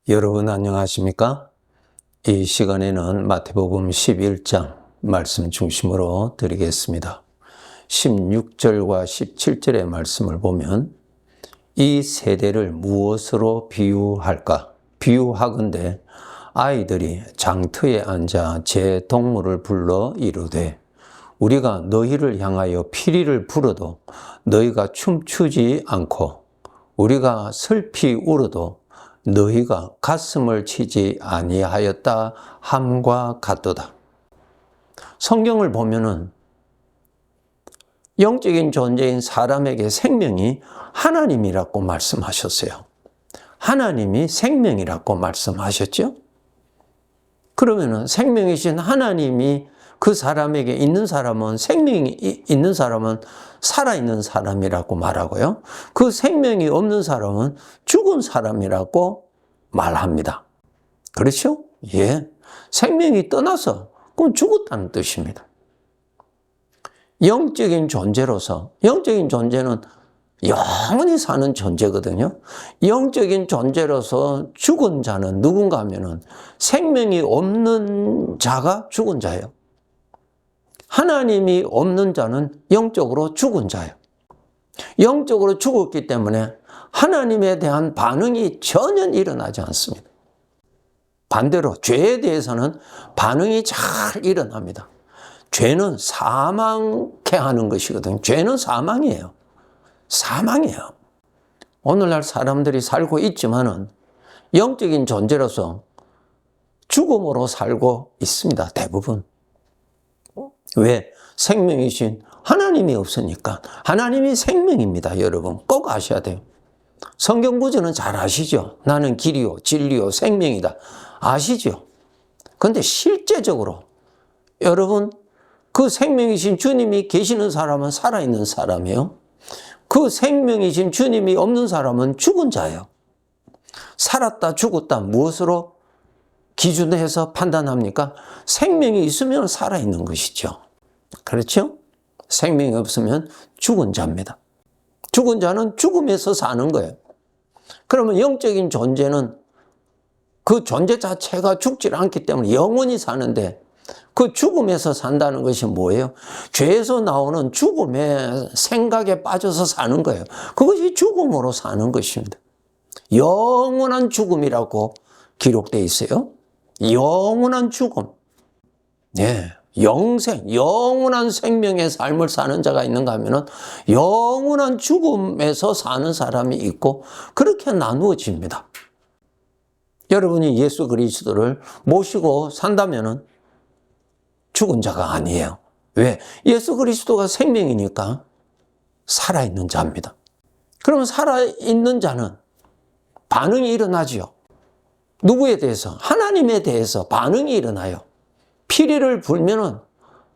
여러분 안녕하십니까? 이 시간에는 마태복음 11장 말씀 중심으로 드리겠습니다. 16절과 17절의 말씀을 보면 이 세대를 무엇으로 비유할까? 비유하건대 아이들이 장터에 앉아 제 동물을 불러 이르되 우리가 너희를 향하여 피리를 불어도 너희가 춤추지 않고 우리가 슬피 울어도 너희가 가슴을 치지 아니하였다 함과 같도다. 성경을 보면은 영적인 존재인 사람에게 생명이 하나님이라고 말씀하셨어요. 하나님이 생명이라고 말씀하셨죠? 그러면은 생명이신 하나님이 그 사람에게 있는 사람은 생명이 있는 사람은 살아있는 사람이라고 말하고요. 그 생명이 없는 사람은 죽은 사람이라고 말합니다. 그렇죠? 예. 생명이 떠나서 그건 죽었다는 뜻입니다. 영적인 존재로서, 영적인 존재는 영원히 사는 존재거든요. 영적인 존재로서 죽은 자는 누군가 하면은 생명이 없는 자가 죽은 자예요. 하나님이 없는 자는 영적으로 죽은 자예요. 영적으로 죽었기 때문에 하나님에 대한 반응이 전혀 일어나지 않습니다. 반대로 죄에 대해서는 반응이 잘 일어납니다. 죄는 사망케 하는 것이거든요. 죄는 사망이에요. 사망이에요. 오늘날 사람들이 살고 있지만은 영적인 존재로서 죽음으로 살고 있습니다. 대부분. 왜? 생명이신 하나님이 없으니까. 하나님이 생명입니다. 여러분 꼭 아셔야 돼요. 성경 구절은 잘 아시죠? 나는 길이요 진리요 생명이다. 아시죠? 그런데 실제적으로 여러분 그 생명이신 주님이 계시는 사람은 살아있는 사람이에요. 그 생명이신 주님이 없는 사람은 죽은 자예요. 살았다 죽었다 무엇으로 기준해서 판단합니까? 생명이 있으면 살아있는 것이죠. 그렇죠? 생명이 없으면 죽은 자입니다. 죽은 자는 죽음에서 사는 거예요. 그러면 영적인 존재는 그 존재 자체가 죽질 않기 때문에 영원히 사는데 그 죽음에서 산다는 것이 뭐예요? 죄에서 나오는 죽음의 생각에 빠져서 사는 거예요. 그것이 죽음으로 사는 것입니다. 영원한 죽음이라고 기록되어 있어요. 영원한 죽음. 네. 영생, 영원한 생명의 삶을 사는 자가 있는가 하면은 영원한 죽음에서 사는 사람이 있고 그렇게 나누어집니다. 여러분이 예수 그리스도를 모시고 산다면은 죽은 자가 아니에요. 왜? 예수 그리스도가 생명이니까 살아있는 자입니다. 그러면 살아있는 자는 반응이 일어나지요. 누구에 대해서? 하나님에 대해서 반응이 일어나요. 피리를 불면은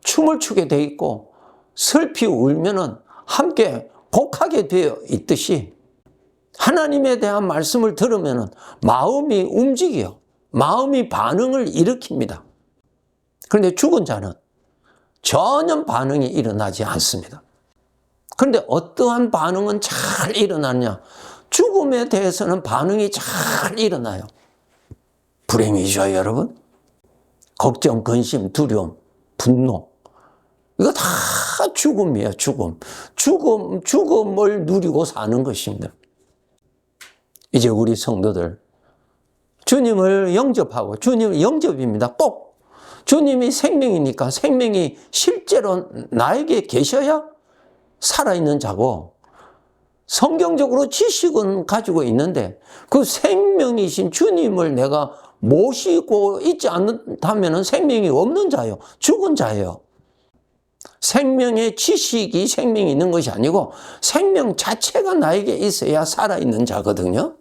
춤을 추게 돼 있고 슬피 울면은 함께 곡하게 되어 있듯이 하나님에 대한 말씀을 들으면은 마음이 움직여요. 마음이 반응을 일으킵니다. 그런데 죽은 자는 전혀 반응이 일어나지 않습니다. 그런데 어떠한 반응은 잘 일어나냐? 죽음에 대해서는 반응이 잘 일어나요. 불행이죠, 여러분? 걱정, 근심, 두려움, 분노. 이거 다 죽음이에요, 죽음. 죽음을 누리고 사는 것입니다. 이제 우리 성도들, 주님을 영접하고, 주님 영접입니다. 꼭. 주님이 생명이니까 생명이 실제로 나에게 계셔야 살아있는 자고, 성경적으로 지식은 가지고 있는데, 그 생명이신 주님을 내가 모시고 있지 않다면 생명이 없는 자예요. 죽은 자예요. 생명의 지식이 생명이 있는 것이 아니고 생명 자체가 나에게 있어야 살아있는 자거든요.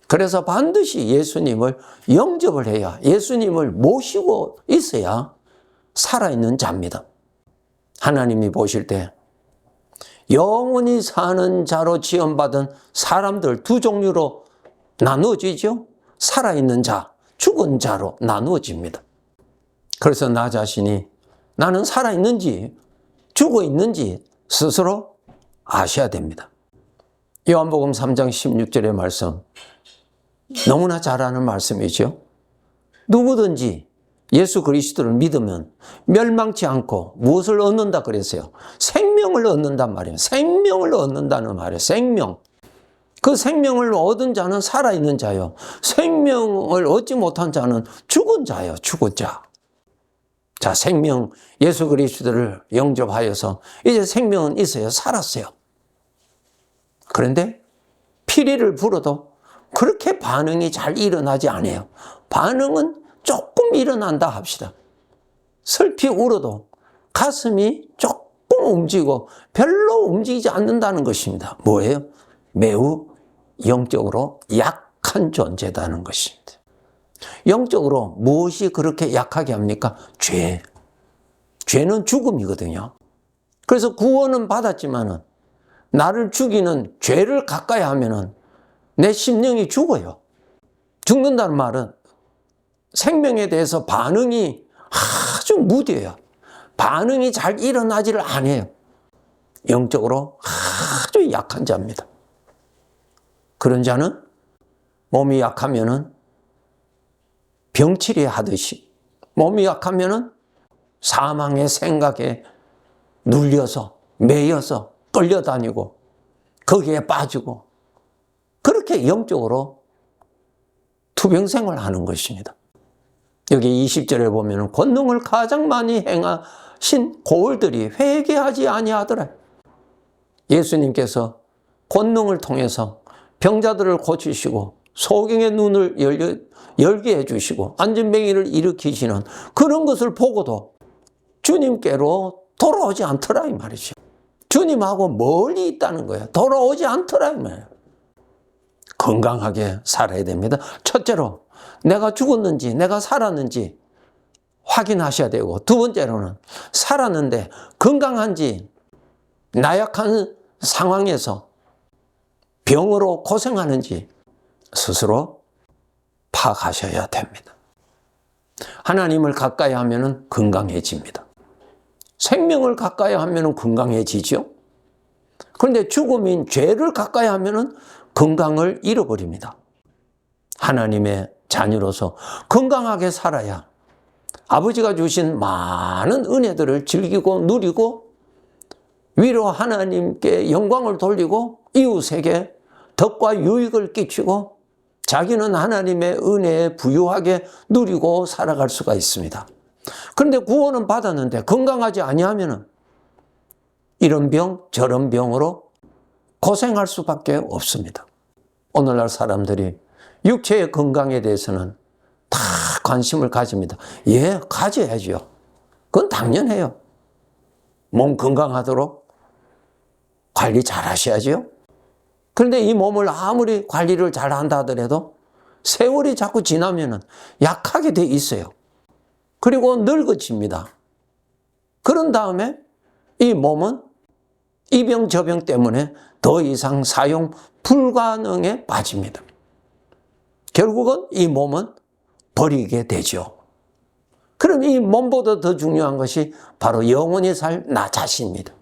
그래서 반드시 예수님을 영접을 해야, 예수님을 모시고 있어야 살아있는 자입니다. 하나님이 보실 때 영원히 사는 자로 지원받은 사람들 두 종류로 나누어지죠. 살아있는 자, 죽은 자로 나누어집니다. 그래서 나 자신이 나는 살아있는지 죽어 있는지 스스로 아셔야 됩니다. 요한복음 3장 16절의 말씀, 너무나 잘 아는 말씀이죠. 누구든지 예수 그리스도를 믿으면 멸망치 않고 무엇을 얻는다 그랬어요? 생명을 얻는단 말이에요. 생명을 얻는다는 말이에요. 생명. 그 생명을 얻은 자는 살아있는 자요. 생명을 얻지 못한 자는 죽은 자요. 죽은 자. 자, 생명, 예수 그리스도를 영접하여서 이제 생명은 있어요. 살았어요. 그런데 피리를 불어도 그렇게 반응이 잘 일어나지 않아요. 반응은 조금 일어난다 합시다. 슬피 울어도 가슴이 조금 움직이고 별로 움직이지 않는다는 것입니다. 뭐예요? 매우 영적으로 약한 존재다는 것입니다. 영적으로 무엇이 그렇게 약하게 합니까? 죄. 죄는 죽음이거든요. 그래서 구원은 받았지만은 나를 죽이는 죄를 가까이 하면은 내 심령이 죽어요. 죽는다는 말은 생명에 대해서 반응이 아주 무뎌요. 반응이 잘 일어나지를 않아요. 영적으로 아주 약한 자입니다. 그런 자는 몸이 약하면은 병치레 하듯이 몸이 약하면은 사망의 생각에 눌려서 매여서 끌려다니고 거기에 빠지고 그렇게 영적으로 투병생활을 하는 것입니다. 여기 20절에 보면 권능을 가장 많이 행하신 고을들이 회개하지 아니하더라. 예수님께서 권능을 통해서 병자들을 고치시고 소경의 눈을 열게 해주시고 안진뱅이를 일으키시는 그런 것을 보고도 주님께로 돌아오지 않더라 이 말이죠. 주님하고 멀리 있다는 거예요. 돌아오지 않더라 이 말이에요. 건강하게 살아야 됩니다. 첫째로 내가 죽었는지 내가 살았는지 확인하셔야 되고, 두 번째로는 살았는데 건강한지 나약한 상황에서 병으로 고생하는지 스스로 파악하셔야 됩니다. 하나님을 가까이 하면 건강해집니다. 생명을 가까이 하면 건강해지죠. 그런데 죽음인 죄를 가까이 하면 건강을 잃어버립니다. 하나님의 자녀로서 건강하게 살아야 아버지가 주신 많은 은혜들을 즐기고 누리고 위로 하나님께 영광을 돌리고 이웃에게 덕과 유익을 끼치고 자기는 하나님의 은혜에 부유하게 누리고 살아갈 수가 있습니다. 그런데 구원은 받았는데 건강하지 아니하면 이런 병 저런 병으로 고생할 수밖에 없습니다. 오늘날 사람들이 육체의 건강에 대해서는 다 관심을 가집니다. 예, 가져야죠. 그건 당연해요. 몸 건강하도록 관리 잘 하셔야죠. 그런데 이 몸을 아무리 관리를 잘 한다 하더라도 세월이 자꾸 지나면 약하게 돼 있어요. 그리고 늙어집니다. 그런 다음에 이 몸은 이 병 저 병 때문에 더 이상 사용 불가능에 빠집니다. 결국은 이 몸은 버리게 되죠. 그럼 이 몸보다 더 중요한 것이 바로 영원히 살 나 자신입니다.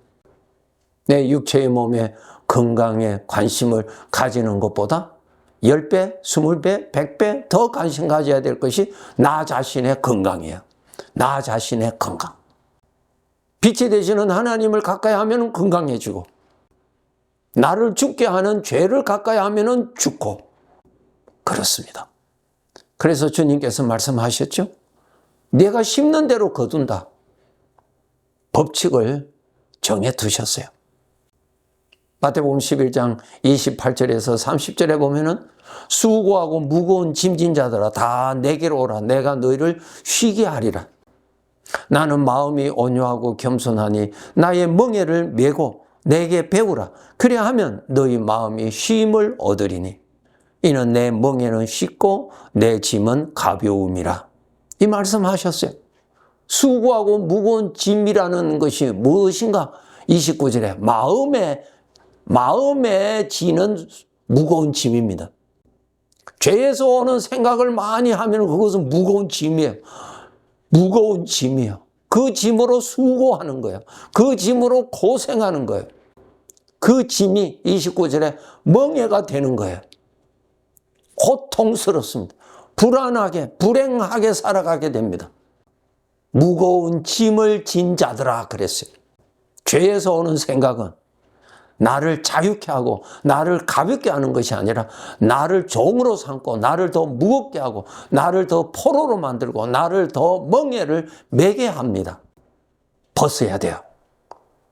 내 육체의 몸의 건강에 관심을 가지는 것보다 10배, 20배, 100배 더 관심 가져야 될 것이 나 자신의 건강이에요. 나 자신의 건강. 빛이 되시는 하나님을 가까이 하면 건강해지고, 나를 죽게 하는 죄를 가까이 하면 죽고, 그렇습니다. 그래서 주님께서 말씀하셨죠. 내가 심는 대로 거둔다. 법칙을 정해 두셨어요. 마태복음 11장 28절에서 30절에 보면은 수고하고 무거운 짐진 자들아 다 내게로 오라. 내가 너희를 쉬게 하리라. 나는 마음이 온유하고 겸손하니 나의 멍에를 메고 내게 배우라. 그래야 하면 너희 마음이 쉼을 얻으리니 이는 내 멍에는 쉽고 내 짐은 가벼움이라. 이 말씀하셨어요. 수고하고 무거운 짐이라는 것이 무엇인가? 29절에 마음에 지는 무거운 짐입니다. 죄에서 오는 생각을 많이 하면 그것은 무거운 짐이에요. 무거운 짐이에요. 그 짐으로 수고하는 거예요. 그 짐으로 고생하는 거예요. 그 짐이 29절에 멍에가 되는 거예요. 고통스럽습니다. 불안하게, 불행하게 살아가게 됩니다. 무거운 짐을 진 자들아 그랬어요. 죄에서 오는 생각은 나를 자유케 하고 나를 가볍게 하는 것이 아니라 나를 종으로 삼고 나를 더 무겁게 하고 나를 더 포로로 만들고 나를 더 멍에를 매게 합니다. 벗어야 돼요.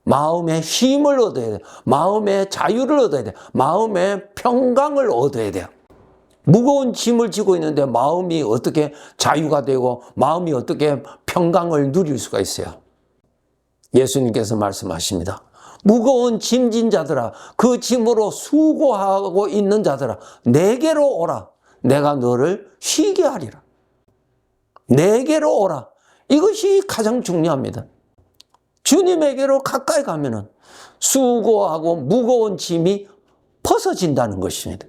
마음의 힘을 얻어야 돼요. 마음의 자유를 얻어야 돼요. 마음의 평강을 얻어야 돼요. 무거운 짐을 지고 있는데 마음이 어떻게 자유가 되고 마음이 어떻게 평강을 누릴 수가 있어요. 예수님께서 말씀하십니다. 무거운 짐진 자들아, 그 짐으로 수고하고 있는 자들아, 내게로 오라. 내가 너를 쉬게 하리라. 내게로 오라. 이것이 가장 중요합니다. 주님에게로 가까이 가면은 수고하고 무거운 짐이 벗어진다는 것입니다.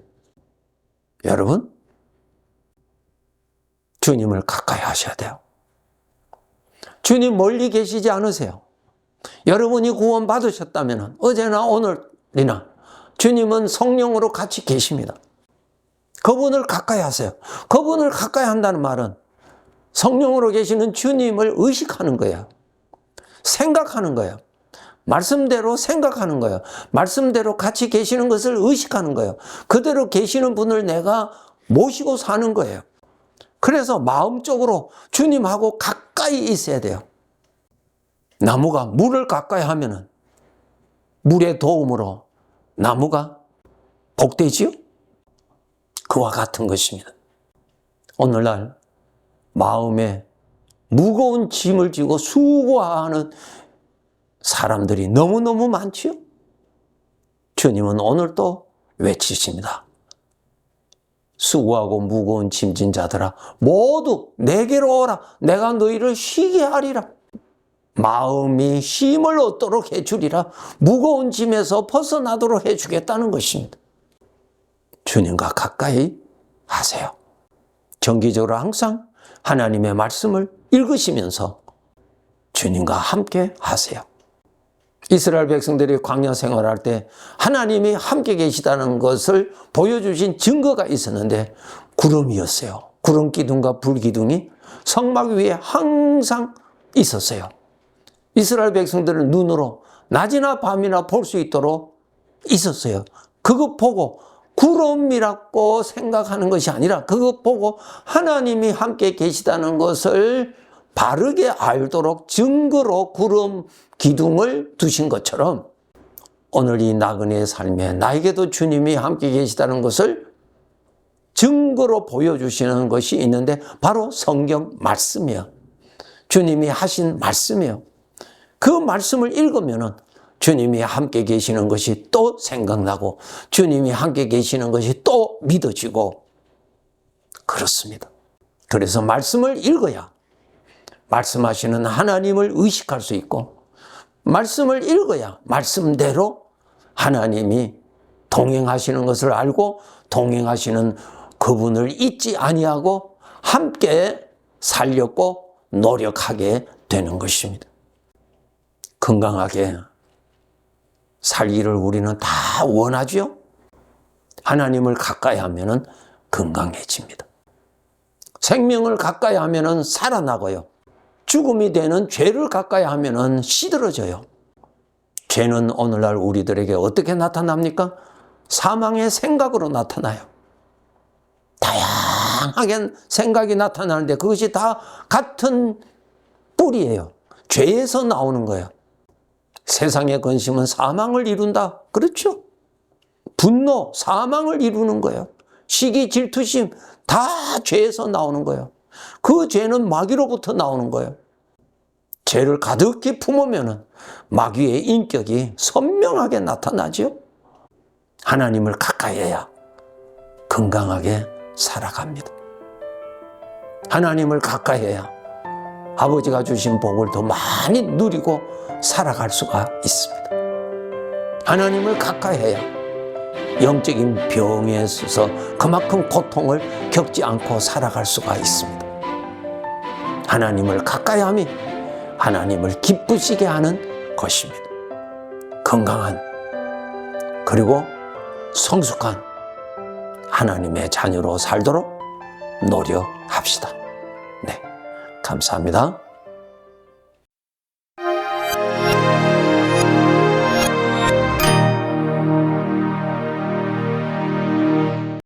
여러분, 주님을 가까이 하셔야 돼요. 주님 멀리 계시지 않으세요. 여러분이 구원 받으셨다면 어제나 오늘이나 주님은 성령으로 같이 계십니다. 그분을 가까이 하세요. 그분을 가까이 한다는 말은 성령으로 계시는 주님을 의식하는 거예요. 생각하는 거예요. 말씀대로 생각하는 거예요. 말씀대로 같이 계시는 것을 의식하는 거예요. 그대로 계시는 분을 내가 모시고 사는 거예요. 그래서 마음적으로 주님하고 가까이 있어야 돼요. 나무가 물을 가까이 하면은 물의 도움으로 나무가 복되지요? 그와 같은 것입니다. 오늘날 마음에 무거운 짐을 지고 수고하는 사람들이 너무너무 많지요? 주님은 오늘도 외치십니다. 수고하고 무거운 짐진 자들아 모두 내게로 오라. 내가 너희를 쉬게 하리라. 마음이 쉼을 얻도록 해주리라. 무거운 짐에서 벗어나도록 해주겠다는 것입니다. 주님과 가까이 하세요. 정기적으로 항상 하나님의 말씀을 읽으시면서 주님과 함께 하세요. 이스라엘 백성들이 광야 생활할 때 하나님이 함께 계시다는 것을 보여주신 증거가 있었는데 구름이었어요. 구름 기둥과 불 기둥이 성막 위에 항상 있었어요. 이스라엘 백성들은 눈으로 낮이나 밤이나 볼 수 있도록 있었어요. 그것 보고 구름이라고 생각하는 것이 아니라 그것 보고 하나님이 함께 계시다는 것을 바르게 알도록 증거로 구름 기둥을 두신 것처럼 오늘 이 나그네의 삶에 나에게도 주님이 함께 계시다는 것을 증거로 보여주시는 것이 있는데 바로 성경 말씀이에요. 주님이 하신 말씀이에요. 그 말씀을 읽으면 주님이 함께 계시는 것이 또 생각나고 주님이 함께 계시는 것이 또 믿어지고 그렇습니다. 그래서 말씀을 읽어야 말씀하시는 하나님을 의식할 수 있고 말씀을 읽어야 말씀대로 하나님이 동행하시는 것을 알고 동행하시는 그분을 잊지 아니하고 함께 살려고 노력하게 되는 것입니다. 건강하게 살기를 우리는 다 원하죠? 하나님을 가까이 하면 건강해집니다. 생명을 가까이 하면 살아나고요. 죽음이 되는 죄를 가까이 하면 시들어져요. 죄는 오늘날 우리들에게 어떻게 나타납니까? 사망의 생각으로 나타나요. 다양하게 생각이 나타나는데 그것이 다 같은 뿌리예요. 죄에서 나오는 거예요. 세상의 근심은 사망을 이룬다. 그렇죠? 분노, 사망을 이루는 거예요. 시기, 질투심 다 죄에서 나오는 거예요. 그 죄는 마귀로부터 나오는 거예요. 죄를 가득히 품으면 마귀의 인격이 선명하게 나타나죠. 하나님을 가까이 해야 건강하게 살아갑니다. 하나님을 가까이 해야 아버지가 주신 복을 더 많이 누리고 살아갈 수가 있습니다. 하나님을 가까이 해야 영적인 병에 있어서 그만큼 고통을 겪지 않고 살아갈 수가 있습니다. 하나님을 가까이 함이 하나님을 기쁘시게 하는 것입니다. 건강한 그리고 성숙한 하나님의 자녀로 살도록 노력합시다. 네, 감사합니다.